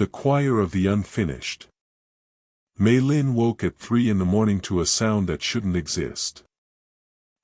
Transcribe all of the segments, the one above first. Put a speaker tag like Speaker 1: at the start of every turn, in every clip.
Speaker 1: The choir of the unfinished. Mei Lin woke at 3 in the morning to a sound that shouldn't exist.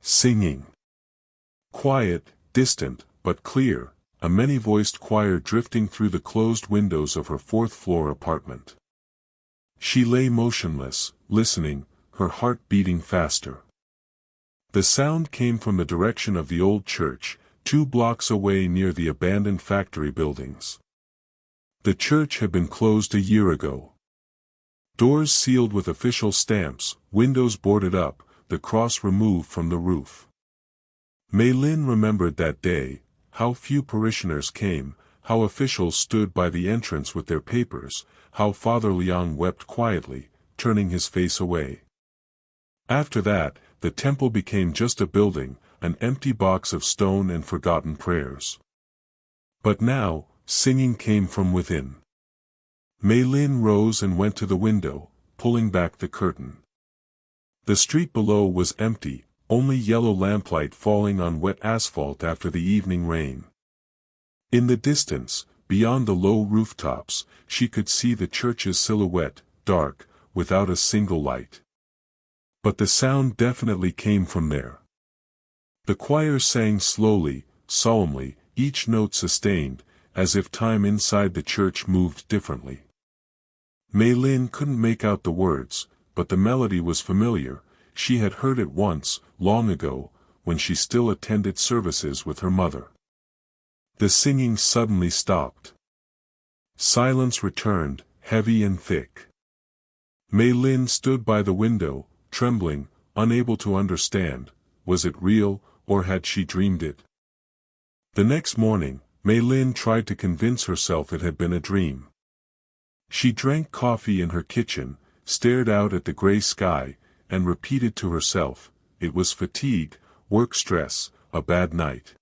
Speaker 1: Singing. Quiet, distant, but clear, a many-voiced choir drifting through the closed windows of her fourth-floor apartment. She lay motionless, listening, her heart beating faster. The sound came from the direction of the old church, 2 blocks away near the abandoned factory buildings. The church had been closed a year ago. Doors sealed with official stamps, windows boarded up, the cross removed from the roof. Mei Lin remembered that day, how few parishioners came, how officials stood by the entrance with their papers, how Father Liang wept quietly, turning his face away. After that, the temple became just a building, an empty box of stone and forgotten prayers. But now, singing came from within. Mei Lin rose and went to the window, pulling back the curtain. The street below was empty, only yellow lamplight falling on wet asphalt after the evening rain. In the distance, beyond the low rooftops, she could see the church's silhouette, dark, without a single light. But the sound definitely came from there. The choir sang slowly, solemnly, each note sustained, as if time inside the church moved differently. Mei Lin couldn't make out the words, but the melody was familiar. She had heard it once, long ago, when she still attended services with her mother. The singing suddenly stopped. Silence returned, heavy and thick. Mei Lin stood by the window, trembling, unable to understand, was it real, or had she dreamed it? The next morning, Mei Lin tried to convince herself it had been a dream. She drank coffee in her kitchen, stared out at the gray sky, and repeated to herself, it was fatigue, work stress, a bad night.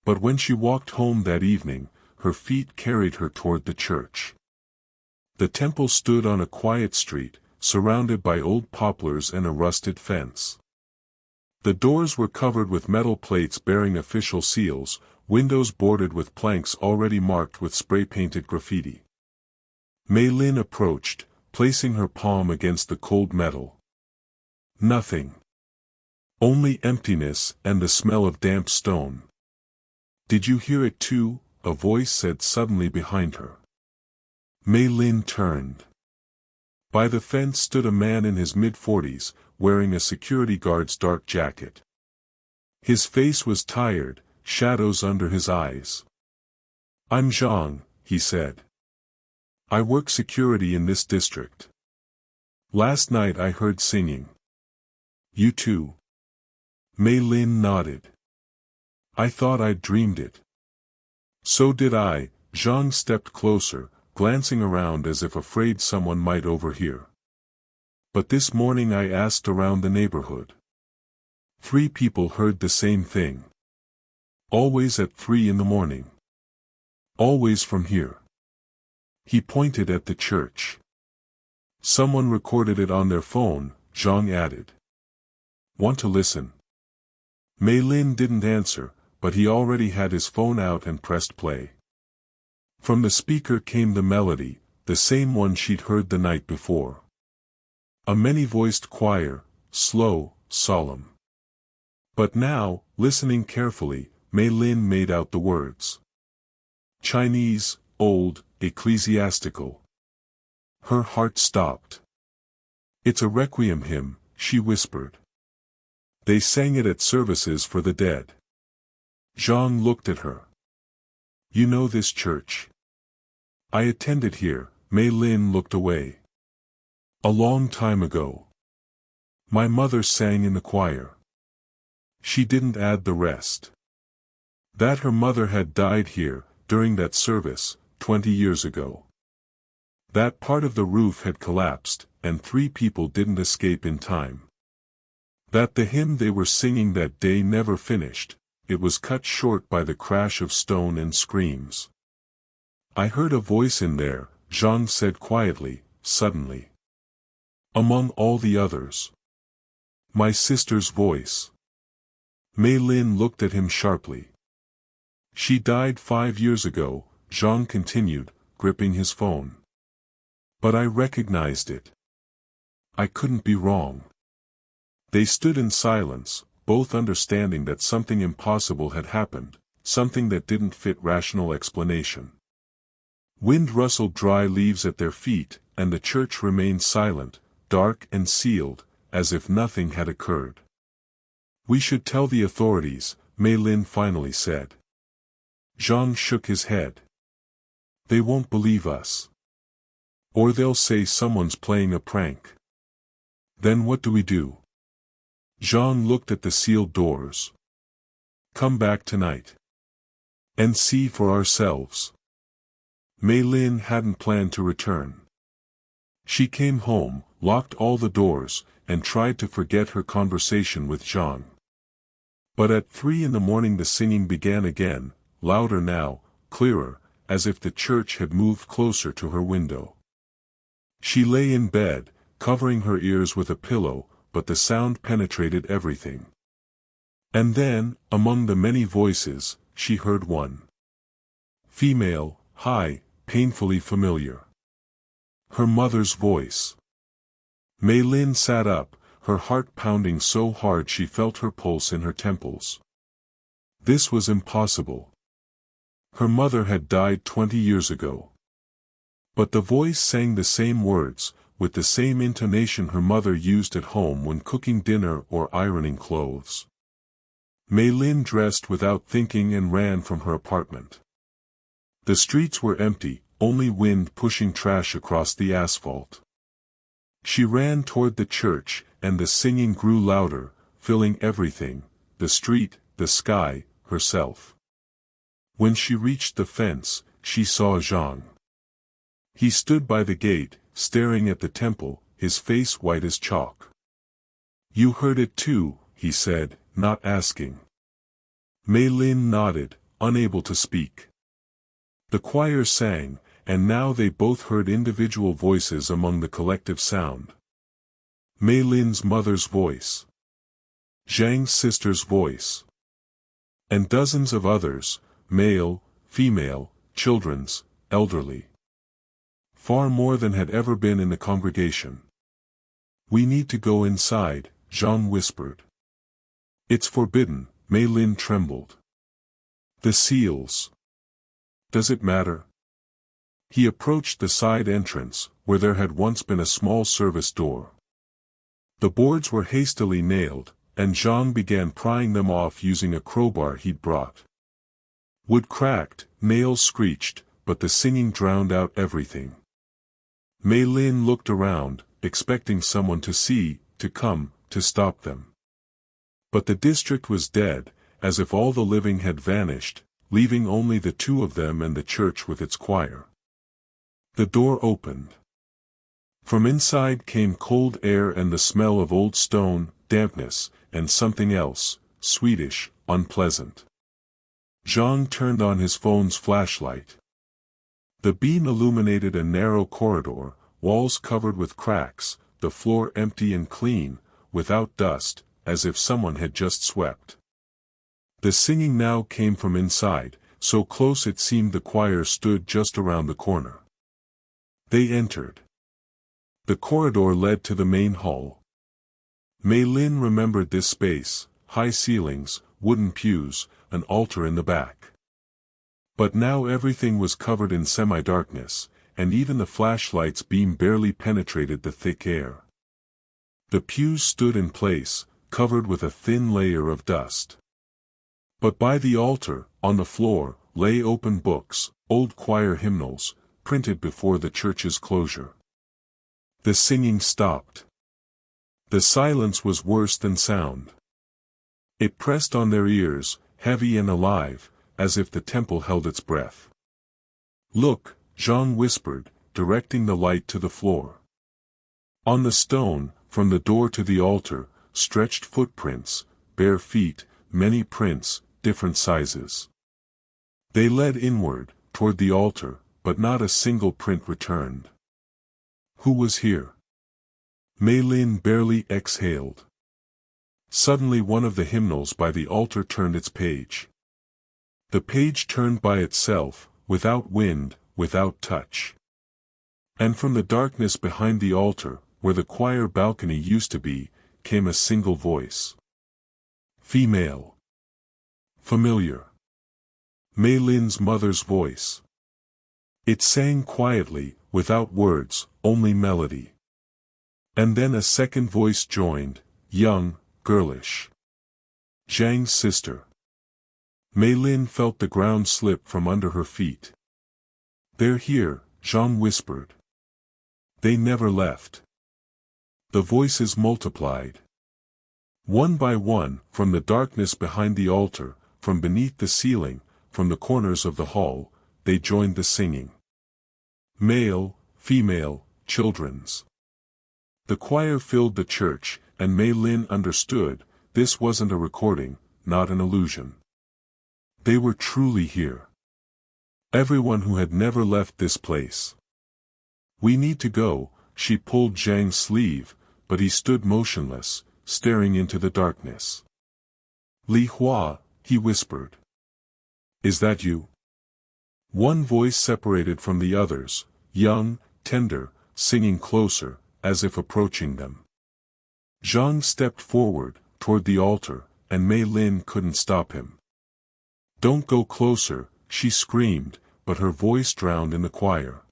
Speaker 1: But when she walked home that evening, her feet carried her toward the church. The temple stood on a quiet street, surrounded by old poplars and a rusted fence. The doors were covered with metal plates bearing official seals, windows boarded with planks already marked with spray-painted graffiti. Mei Lin approached, placing her palm against the cold metal. Nothing. Only emptiness and the smell of damp stone. "Did you hear it too?" a voice said suddenly behind her. Mei Lin turned. By the fence stood a man in his mid-40s, wearing a security guard's dark jacket. His face was tired, shadows under his eyes. "I'm Zhang," he said. "I work security in this district. Last night I heard singing." "You too?" Mei Lin nodded. "I thought I'd dreamed it." "So did I." Zhang stepped closer, glancing around as if afraid someone might overhear. "But this morning I asked around the neighborhood. 3 people heard the same thing. Always at 3 in the morning. Always from here." He pointed at the church. "Someone recorded it on their phone," Zhang added. "Want to listen?" Mei Lin didn't answer, but he already had his phone out and pressed play. From the speaker came the melody, the same one she'd heard the night before. A many-voiced choir, slow, solemn. But now, listening carefully, Mei Lin made out the words. Chinese, old, ecclesiastical. Her heart stopped. "It's a requiem hymn," she whispered. "They sang it at services for the dead." Zhang looked at her. "You know this church?" "I attended here." Mei Lin looked away. "A long time ago. My mother sang in the choir." She didn't add the rest. That her mother had died here, during that service, 20 years ago. That part of the roof had collapsed, and 3 people didn't escape in time. That the hymn they were singing that day never finished, it was cut short by the crash of stone and screams. "I heard a voice in there," Zhang said quietly, suddenly. "Among all the others. My sister's voice." Mei Lin looked at him sharply. "She died 5 years ago," Zhang continued, gripping his phone. But I recognized it. I couldn't be wrong. They stood in silence, both understanding that something impossible had happened, something that didn't fit rational explanation. Wind rustled dry leaves at their feet, and the church remained silent, dark and sealed, as if nothing had occurred. "We should tell the authorities," Mei Lin finally said. Zhang shook his head. "They won't believe us. Or they'll say someone's playing a prank. Then what do we do?" Zhang looked at the sealed doors. "Come back tonight. And see for ourselves." Mei Lin hadn't planned to return. She came home, locked all the doors, and tried to forget her conversation with Zhang. But at 3 in the morning the singing began again, louder now, clearer, as if the church had moved closer to her window. She lay in bed, covering her ears with a pillow, but the sound penetrated everything. And then, among the many voices, she heard one. Female, high, painfully familiar. Her mother's voice. Mei Lin sat up, her heart pounding so hard she felt her pulse in her temples. This was impossible. Her mother had died 20 years ago. But the voice sang the same words, with the same intonation her mother used at home when cooking dinner or ironing clothes. Mei Lin dressed without thinking and ran from her apartment. The streets were empty, only wind pushing trash across the asphalt. She ran toward the church, and the singing grew louder, filling everything, the street, the sky, herself. When she reached the fence, she saw Zhang. He stood by the gate, staring at the temple, his face white as chalk. "You heard it too," he said, not asking. Mei Lin nodded, unable to speak. The choir sang, and now they both heard individual voices among the collective sound. Mei Lin's mother's voice. Zhang's sister's voice. And dozens of others, male, female, children's, elderly. Far more than had ever been in the congregation. "We need to go inside," Zhang whispered. "It's forbidden," Mei Lin trembled. "The seals. Does it matter?" He approached the side entrance, where there had once been a small service door. The boards were hastily nailed, and Zhang began prying them off using a crowbar he'd brought. Wood cracked, nails screeched, but the singing drowned out everything. Mei Lin looked around, expecting someone to see, to come, to stop them. But the district was dead, as if all the living had vanished, leaving only the two of them and the church with its choir. The door opened. From inside came cold air and the smell of old stone, dampness, and something else, sweetish, unpleasant. Zhang turned on his phone's flashlight. The beam illuminated a narrow corridor, walls covered with cracks, the floor empty and clean, without dust, as if someone had just swept. The singing now came from inside, so close it seemed the choir stood just around the corner. They entered. The corridor led to the main hall. Mei Lin remembered this space, high ceilings, wooden pews, an altar in the back. But now everything was covered in semi-darkness, and even the flashlight's beam barely penetrated the thick air. The pews stood in place, covered with a thin layer of dust. But by the altar, on the floor, lay open books, old choir hymnals, printed before the church's closure. The singing stopped. The silence was worse than sound. It pressed on their ears, heavy and alive, as if the temple held its breath. "Look," Zhang whispered, directing the light to the floor. On the stone, from the door to the altar, stretched footprints, bare feet, many prints, different sizes. They led inward, toward the altar, but not a single print returned. Who was here? Mei Lin barely exhaled. Suddenly one of the hymnals by the altar turned its page. The page turned by itself, without wind, without touch. And from the darkness behind the altar, where the choir balcony used to be, came a single voice. Female. Familiar. Mei Lin's mother's voice. It sang quietly, without words, only melody. And then a second voice joined, young, girlish. Zhang's sister. Mei Lin felt the ground slip from under her feet. "They're here," Zhang whispered. "They never left." The voices multiplied. One by one, from the darkness behind the altar, from beneath the ceiling, from the corners of the hall, they joined the singing. Male, female, children's. The choir filled the church, and Mei Lin understood, this wasn't a recording, not an illusion. They were truly here. Everyone who had never left this place. "We need to go," she pulled Zhang's sleeve, but he stood motionless, staring into the darkness. "Li Hua," he whispered. "Is that you?" One voice separated from the others, young, tender, singing closer, as if approaching them. Zhang stepped forward, toward the altar, and Mei Lin couldn't stop him. "Don't go closer," she screamed, but her voice drowned in the choir.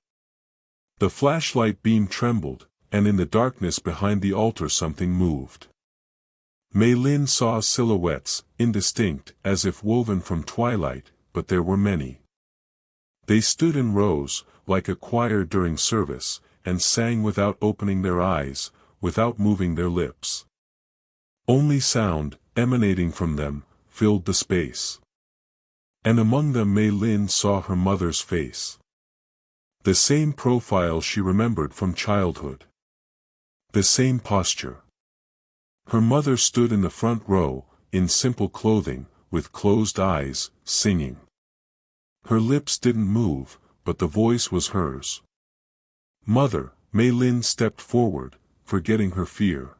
Speaker 1: The flashlight beam trembled, and in the darkness behind the altar something moved. Mei Lin saw silhouettes, indistinct, as if woven from twilight, but there were many. They stood in rows, like a choir during service, and sang without opening their eyes, without moving their lips. Only sound, emanating from them, filled the space. And among them Mei Lin saw her mother's face. The same profile she remembered from childhood. The same posture. Her mother stood in the front row, in simple clothing, with closed eyes, singing. Her lips didn't move, but the voice was hers. "Mother," Mei Lin stepped forward, forgetting her fear.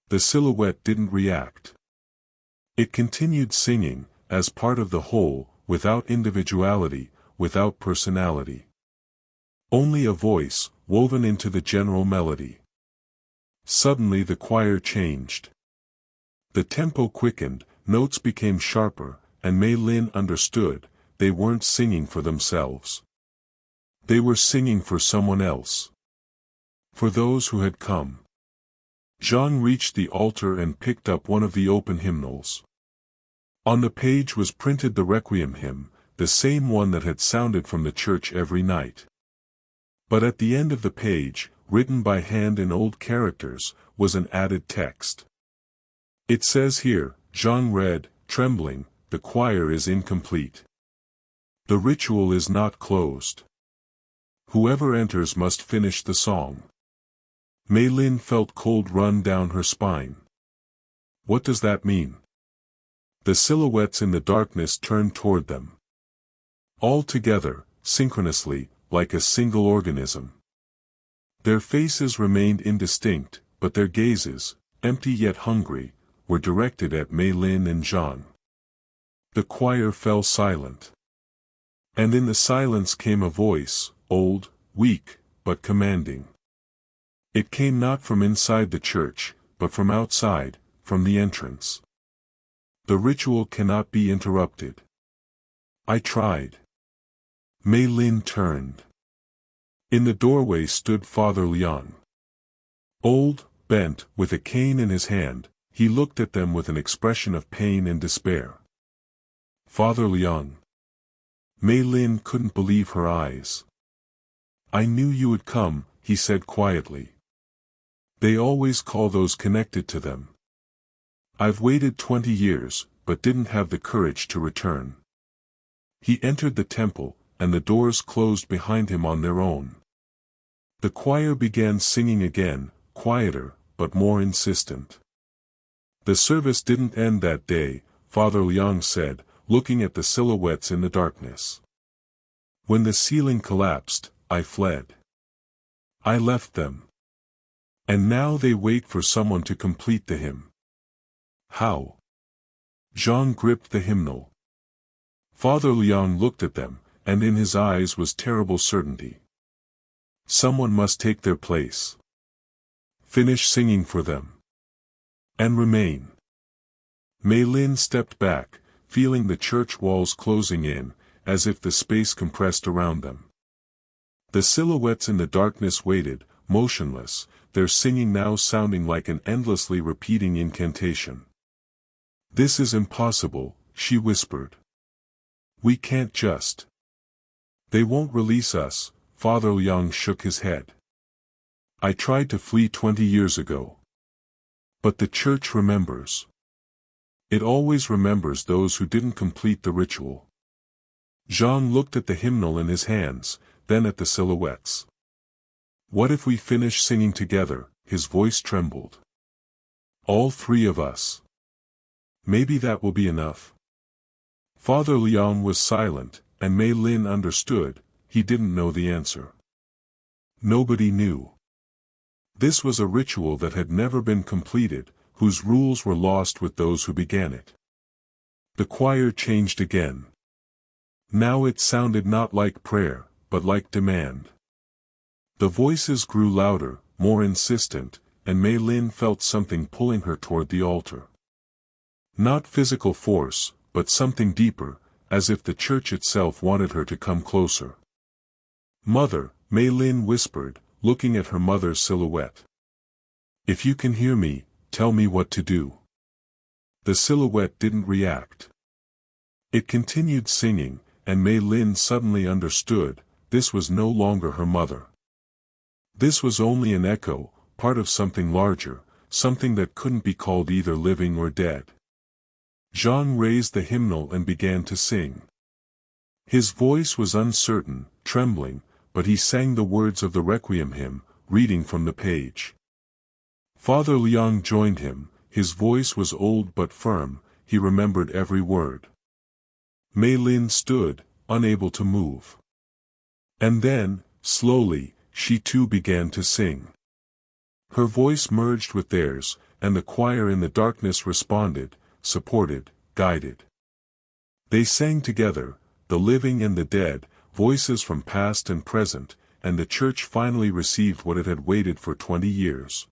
Speaker 1: The silhouette didn't react. It continued singing, as part of the whole, without individuality, without personality. Only a voice, woven into the general melody. Suddenly the choir changed. The tempo quickened, notes became sharper, and Mei Lin understood, they weren't singing for themselves. They were singing for someone else. For those who had come. Zhang reached the altar and picked up one of the open hymnals. On the page was printed the requiem hymn, the same one that had sounded from the church every night. But at the end of the page, written by hand in old characters, was an added text. "It says here," Zhang read, trembling, "the choir is incomplete. The ritual is not closed. Whoever enters must finish the song." Mei Lin felt cold run down her spine. What does that mean? The silhouettes in the darkness turned toward them. All together, synchronously, like a single organism. Their faces remained indistinct, but their gazes, empty yet hungry, were directed at Mei Lin and Zhang. The choir fell silent. And in the silence came a voice, old, weak, but commanding. It came not from inside the church, but from outside, from the entrance. "The ritual cannot be interrupted." "I tried." Mei Lin turned. In the doorway stood Father Liang. Old, bent, with a cane in his hand, he looked at them with an expression of pain and despair. "Father Liang." Mei Lin couldn't believe her eyes. "I knew you would come," he said quietly. "They always call those connected to them. I've waited 20 years, but didn't have the courage to return." He entered the temple, and the doors closed behind him on their own. The choir began singing again, quieter, but more insistent. The service didn't end that day, Father Liang said, looking at the silhouettes in the darkness. "When the ceiling collapsed, I fled. I left them. And now they wait for someone to complete the hymn." "How?" Zhang gripped the hymnal. Father Liang looked at them, and in his eyes was terrible certainty. Someone must take their place. Finish singing for them. And remain. Mei Lin stepped back, feeling the church walls closing in, as if the space compressed around them. The silhouettes in the darkness waited, motionless, their singing now sounding like an endlessly repeating incantation. "This is impossible," she whispered. "We can't just. They won't release us." Father Liang shook his head. "I tried to flee 20 years ago. But the church remembers. It always remembers those who didn't complete the ritual." Zhang looked at the hymnal in his hands, then at the silhouettes. "What if we finish singing together?" His voice trembled. "All three of us. Maybe that will be enough." Father Liang was silent, and Mei Lin understood. He didn't know the answer. Nobody knew. This was a ritual that had never been completed, whose rules were lost with those who began it. The choir changed again. Now it sounded not like prayer, but like demand. The voices grew louder, more insistent, and Mei Lin felt something pulling her toward the altar. Not physical force, but something deeper, as if the church itself wanted her to come closer. "Mother," Mei Lin whispered, looking at her mother's silhouette. "If you can hear me, tell me what to do." The silhouette didn't react. It continued singing, and Mei Lin suddenly understood, this was no longer her mother. This was only an echo, part of something larger, something that couldn't be called either living or dead. Zhang raised the hymnal and began to sing. His voice was uncertain, trembling, but he sang the words of the requiem hymn, reading from the page. Father Liang joined him. His voice was old but firm, he remembered every word. Mei Lin stood, unable to move. And then, slowly, she too began to sing. Her voice merged with theirs, and the choir in the darkness responded, supported, guided. They sang together, the living and the dead, voices from past and present, and the church finally received what it had waited for 20 years.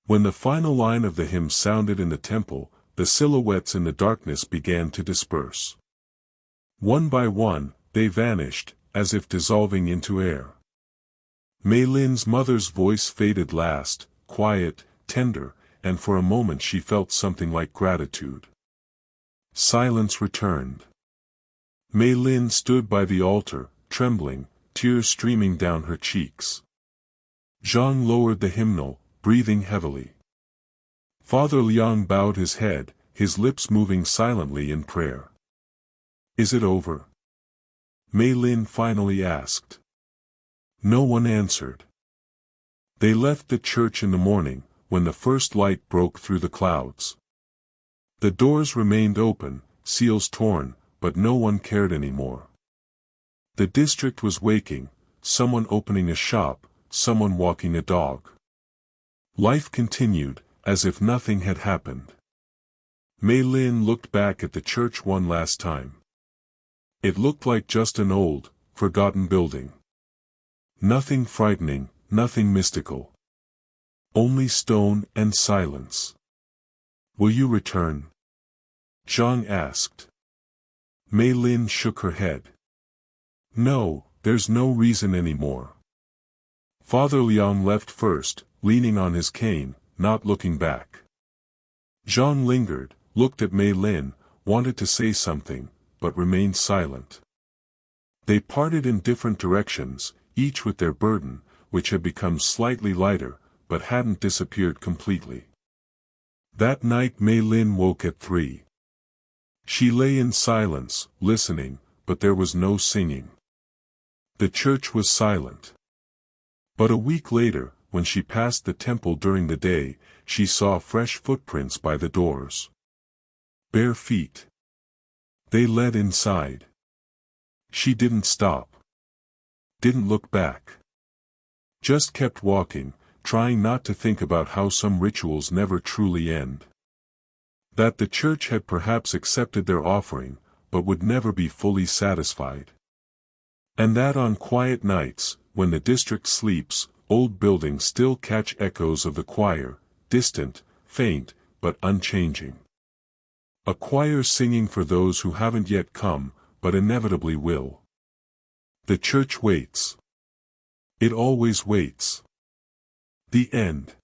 Speaker 1: When the final line of the hymn sounded in the temple, the silhouettes in the darkness began to disperse. One by one, they vanished, as if dissolving into air. Mei Lin's mother's voice faded last, quiet, tender, and for a moment she felt something like gratitude. Silence returned. Mei Lin stood by the altar, trembling, tears streaming down her cheeks. Zhang lowered the hymnal, breathing heavily. Father Liang bowed his head, his lips moving silently in prayer. "Is it over?" Mei Lin finally asked. No one answered. They left the church in the morning, when the first light broke through the clouds. The doors remained open, seals torn, but no one cared anymore. The district was waking, someone opening a shop, someone walking a dog. Life continued, as if nothing had happened. Mei Lin looked back at the church one last time. It looked like just an old, forgotten building. Nothing frightening, nothing mystical. Only stone and silence. "Will you return?" Zhang asked. Mei Lin shook her head. "No, there's no reason anymore." Father Liang left first, leaning on his cane, not looking back. Zhang lingered, looked at Mei Lin, wanted to say something, but remained silent. They parted in different directions, each with their burden, which had become slightly lighter, but hadn't disappeared completely. That night Mei Lin woke at 3. She lay in silence, listening, but there was no singing. The church was silent. But a week later, when she passed the temple during the day, she saw fresh footprints by the doors. Bare feet. They led inside. She didn't stop. Didn't look back. Just kept walking, trying not to think about how some rituals never truly end. That the church had perhaps accepted their offering, but would never be fully satisfied. And that on quiet nights, when the district sleeps, old buildings still catch echoes of the choir, distant, faint, but unchanging. A choir singing for those who haven't yet come, but inevitably will. The church waits. It always waits. The end.